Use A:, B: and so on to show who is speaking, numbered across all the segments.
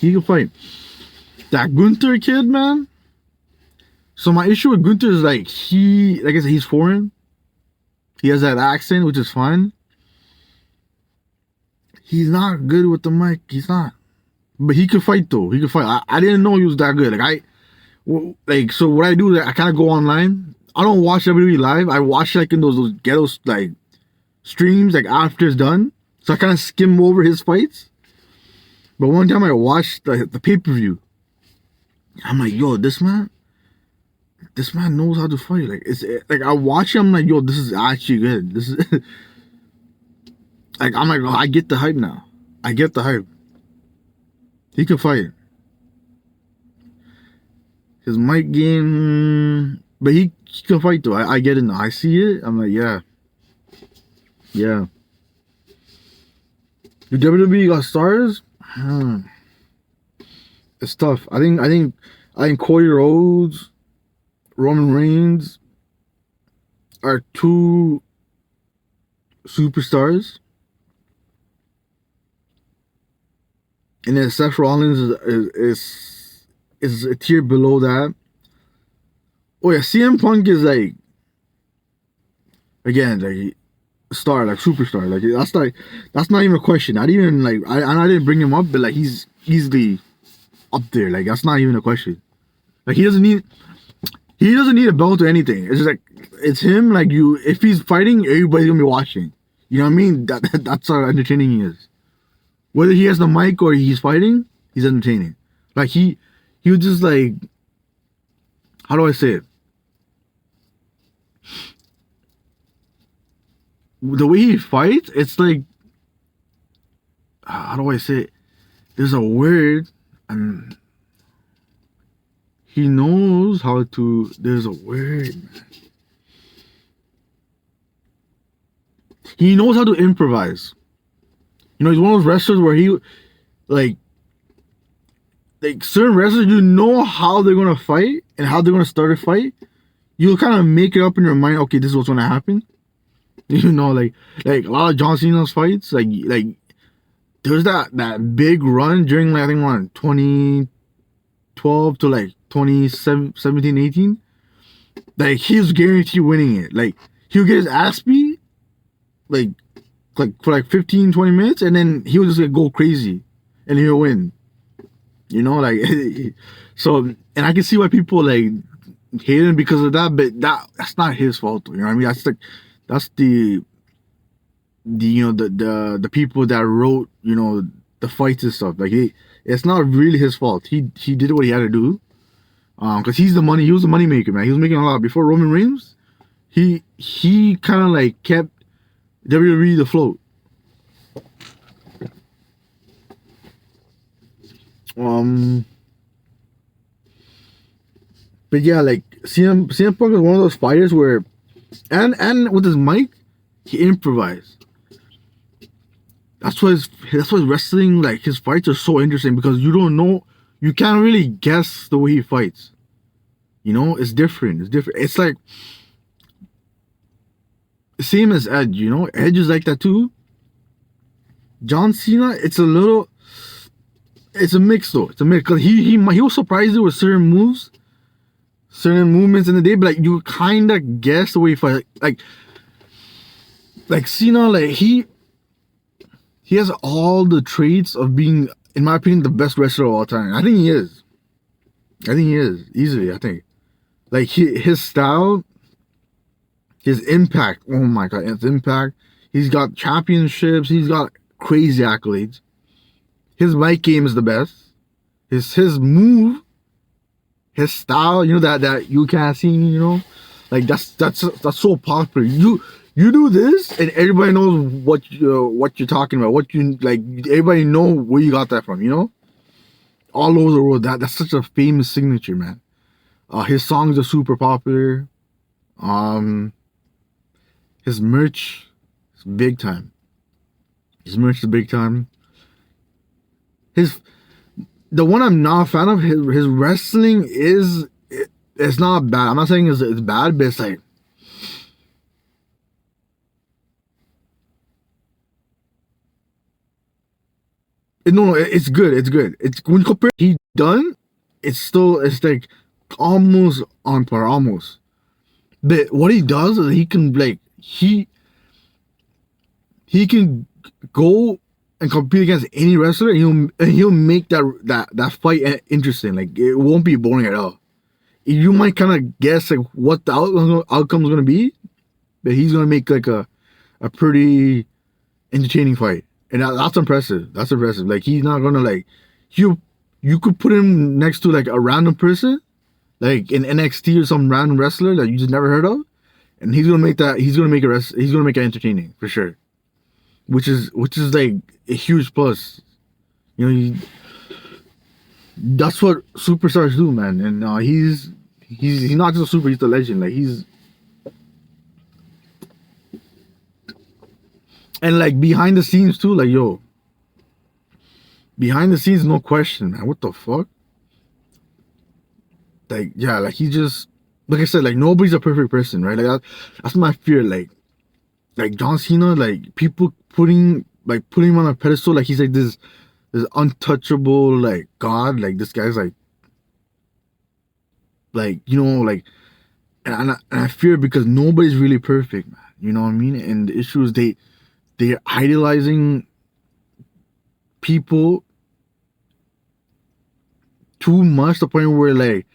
A: He can fight. That Gunther kid, man. So my issue with Gunther is like I said, he's foreign. He has that accent, which is fine. He's not good with the mic. He's not. But he can fight though. He can fight. I didn't know he was that good. So what I do is I kind of go online. I don't watch WWE live. I watch like in those ghetto like streams like after it's done. So I kind of skim over his fights. But one time I watched the pay-per-view. I'm like, yo, this man knows how to fight. Like it's like I watch him. I'm like, yo, this is actually good. This is like I'm like, oh, I get the hype now. I get the hype. He can fight. His mic game, but he can fight though. I get it now. I see it. I'm like, yeah. The WWE got stars. It's tough. I think Cody Rhodes, Roman Reigns are two superstars, and then Seth Rollins is a tier below that. Oh yeah, CM Punk is like, again, like star, like superstar. Like that's not even a question. I didn't bring him up, but like he's easily up there. Like that's not even a question. Like he doesn't need a belt or anything. It's just like it's him. Like if he's fighting, everybody's gonna be watching. You know what I mean? That's how entertaining he is. Whether he has the mic or he's fighting, he's entertaining. Like he was just like, how do I say it? The way he fights, it's like, how do I say it? There's a word, and he knows how to. There's a word, man. He knows how to improvise. You know, he's one of those wrestlers where he, like certain wrestlers, you know how they're gonna fight and how they're gonna start a fight. You'll kind of make it up in your mind. Okay, this is what's gonna happen. You know, like a lot of John Cena's fights, like there's that big run during like I think 2012 to like 2017, 18. Like he was guaranteed winning it. Like he'll get his ass beat, like for like 15, 20 minutes, and then he'll just like go crazy, and he'll win. You know, like so, and I can see why people like hate him because of that, but that's not his fault. You know what I mean? That's the you know the people that wrote, you know, the fights and stuff. Like it's not really his fault. He did what he had to do, because he was the money maker, man. He was making a lot before Roman Reigns. He kind of like kept WWE afloat. But yeah, like CM Punk is one of those fighters where, and with his mic, he improvised. That's why his wrestling, like his fights are so interesting, because you don't know, you can't really guess the way he fights. You know, it's different. It's like same as Edge. You know, Edge is like that too. John Cena, it's a mix though. It's a mix, because he was surprised with certain moves, certain movements in the day, but like you kind of guess the way he fights. Like Cena, like he has all the traits of being, in my opinion, the best wrestler of all time. I think he is easily. I think like his style, his impact. Oh my god, his impact. He's got championships. He's got crazy accolades. His mic game is the best. His move, his style, you know, that you can't see, you know, like that's so popular. You do this, and everybody knows what you're talking about. What you like, everybody know where you got that from. You know, all over the world. That's such a famous signature, man. His songs are super popular. His merch is big time. The one I'm not a fan of, his wrestling it's not bad. I'm not saying it's bad, but it's like, No, it's good. It's good. It's when compared he done, it's like almost on par, almost. But what he does is he can like he can go and compete against any wrestler, and he'll make that fight interesting. Like it won't be boring at all. You might kind of guess like what the outcome is gonna be, but he's gonna make like a pretty entertaining fight, and that's impressive. That's impressive. Like he's not gonna like you could put him next to like a random person, like in NXT or some random wrestler that you just never heard of, and he's gonna make it entertaining for sure. Which is like a huge plus. You know, that's what superstars do, man. And he's not just a super, he's a legend. Like he's and like behind the scenes too, like yo, behind the scenes, no question, man. What the fuck? Like yeah, like he just like I said, like nobody's a perfect person, right? That's my fear. Like John Cena, like people putting him on a pedestal, like he's like this untouchable like god. Like this guy's like you know like and I fear because nobody's really perfect, man. You know what I mean? And the issue is they're idolizing people too much to the point where like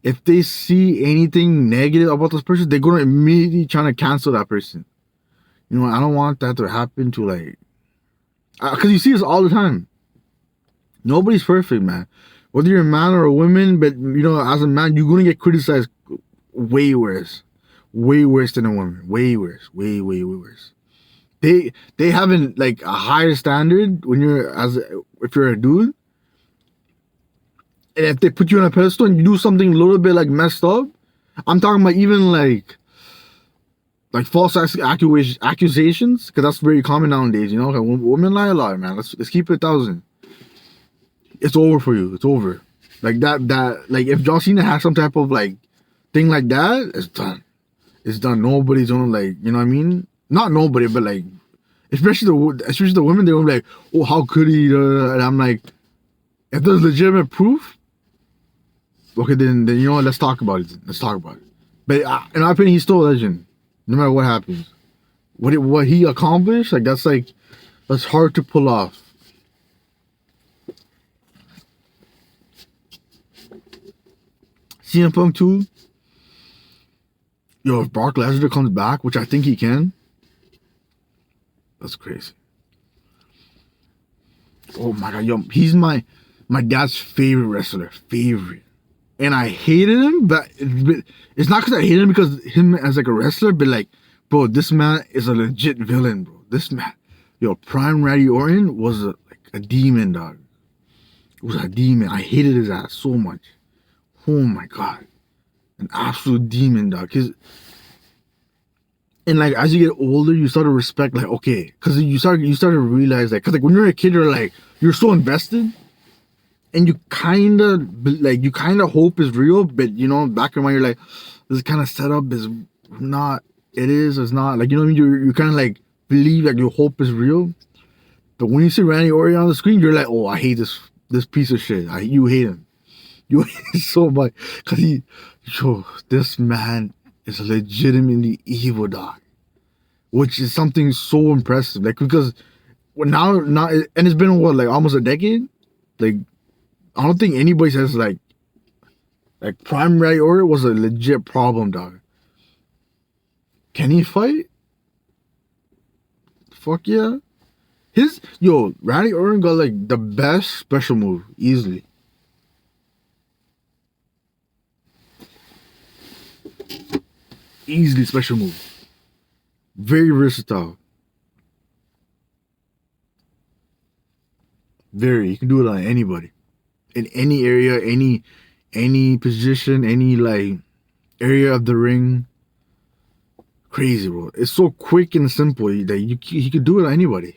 A: if they see anything negative about this person, they're gonna immediately trying to cancel that person. You know, I don't want that to happen to like, because you see this all the time. Nobody's perfect, man. Whether you're a man or a woman, but you know, as a man, you're gonna get criticized way worse than a woman, way worse, way worse. They haven't like a higher standard when if you're a dude, and if they put you on a pedestal and you do something a little bit like messed up, I'm talking about even like false accusations, because that's very common nowadays. You know, like, women lie a lot, man. Let's keep it 1,000. It's over for you. It's over. Like that like if John Cena has some type of like thing like that, it's done. It's done. Nobody's gonna like, you know what I mean? Not nobody, but like especially the women, they're gonna be like, oh, how could he? And I'm like, if there's legitimate proof, okay, then you know what? Let's talk about it. Let's talk about it. But in my opinion, he's still a legend, no matter what happens. What he accomplished, that's hard to pull off. CM Punk too. Yo, if Brock Lesnar comes back, which I think he can, that's crazy. Oh my god, yo, he's my dad's favorite wrestler, favorite. And I hated him, but it's not because I hated him because him as like a wrestler, but like, bro, this man is a legit villain, bro. This man, yo, Prime Randy Orton was like a demon, dog. It was a demon. I hated his ass so much. Oh my god, an absolute demon, dog. And like as you get older, you start to respect, like, okay, because you start to realize that, because like when you're a kid, you're so invested, and you kind of hope is real, but you know, back in mind you're like, this kind of setup is not. It is. It's not. Like, you know what I mean? You kind of like believe like your hope is real, but when you see Randy Orton on the screen, you're like, oh, I hate this piece of shit. You hate him. You hate him so much because this man is legitimately evil, dog. Which is something so impressive. Like, because now, and it's been what, like almost a decade. Like, I don't think anybody says like Prime Randy Orton was a legit problem, dog. Can he fight? Fuck yeah. Randy Orton got like the best special move easily. Easily special move. Very versatile. Very. You can do it on anybody. In any area, any position, any like area of the ring. Crazy, bro. It's so quick and simple that he could do it on anybody.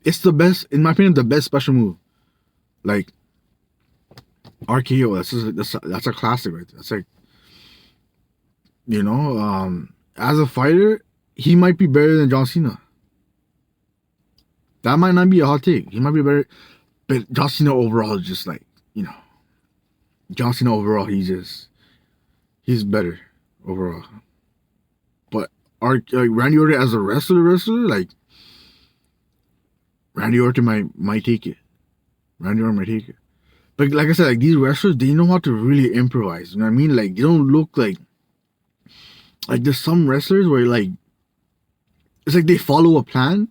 A: It's the best, in my opinion, the best special move. Like RKO. That's a classic, right? That's like, you know, as a fighter, he might be better than John Cena. That might not be a hot take. He might be better, but John Cena overall is just like, you know, John Cena overall, he's better overall. But Randy Orton as a wrestler, like Randy Orton might take it. Randy Orton might take it. But like I said, like these wrestlers, they know how to really improvise. You know what I mean? Like they don't look like there's some wrestlers where like it's like they follow a plan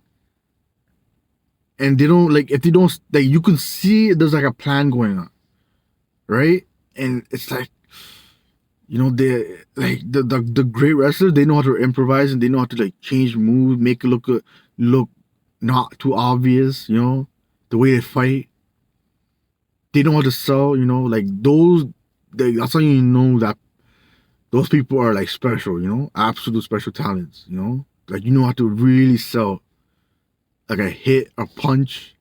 A: and they don't like if they don't like you can see there's like a plan going on, right? And it's like they like the great wrestlers, they know how to improvise and they know how to like change moves, make it look not too obvious, the way they fight. They know how to sell, like those that's how you know that those people are like special, absolute special talents, like you know how to really sell like a hit, a punch,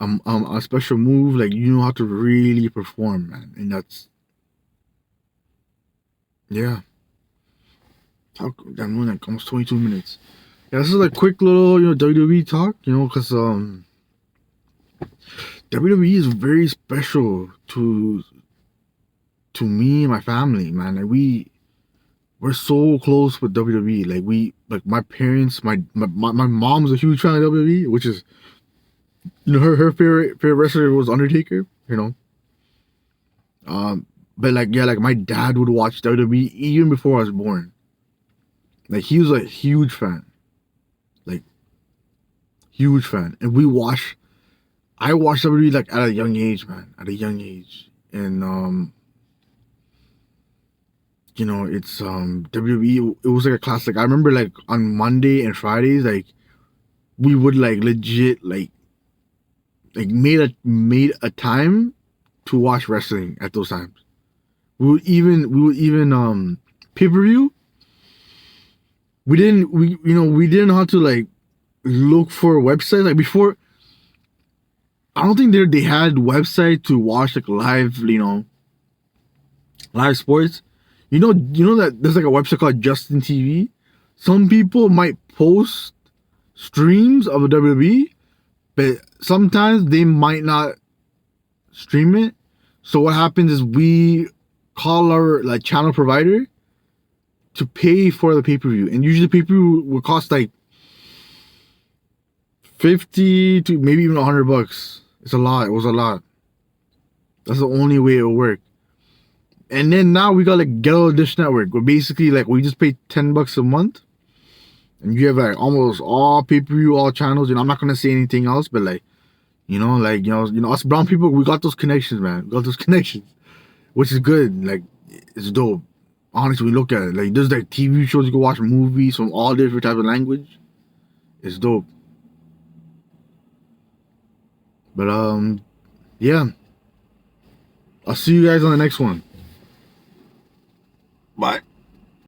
A: a special move, like you know how to really perform, man. And that's yeah. I'm doing like almost 22 minutes. Yeah, this is like quick little WWE talk, because WWE is very special to me and my family, man. Like we're so close with WWE. Like my parents, my mom's a huge fan of WWE, which is her favorite wrestler was Undertaker, but like yeah, like my dad would watch WWE even before I was born. Like he was a huge fan. Like huge fan. And I watched WWE like at a young age, man. At a young age. And it's WWE, it was like a classic. I remember like on Monday and Fridays, like we would like legit like made a time to watch wrestling at those times. We would even pay-per-view. We didn't know how to like look for websites like before. I don't think they had website to watch like live sports. You know that there's like a website called Justin TV. Some people might post streams of a WWE, but sometimes they might not stream it. So what happens is we call our like channel provider to pay for the pay-per-view, and usually pay-per-view will cost like 50 to maybe even $100. It's a lot. It was a lot. That's the only way it'll work. And then now we got like Ghetto Dish Network, where basically like we just pay $10 a month, and you have like almost all pay-per-view, all channels. I'm not gonna say anything else, but like us brown people, we got those connections, man. We got those connections, which is good. Like it's dope. Honestly, we look at it. Like there's like TV shows you can watch, movies from all different types of language. It's dope. But yeah. I'll see you guys on the next one. Bye.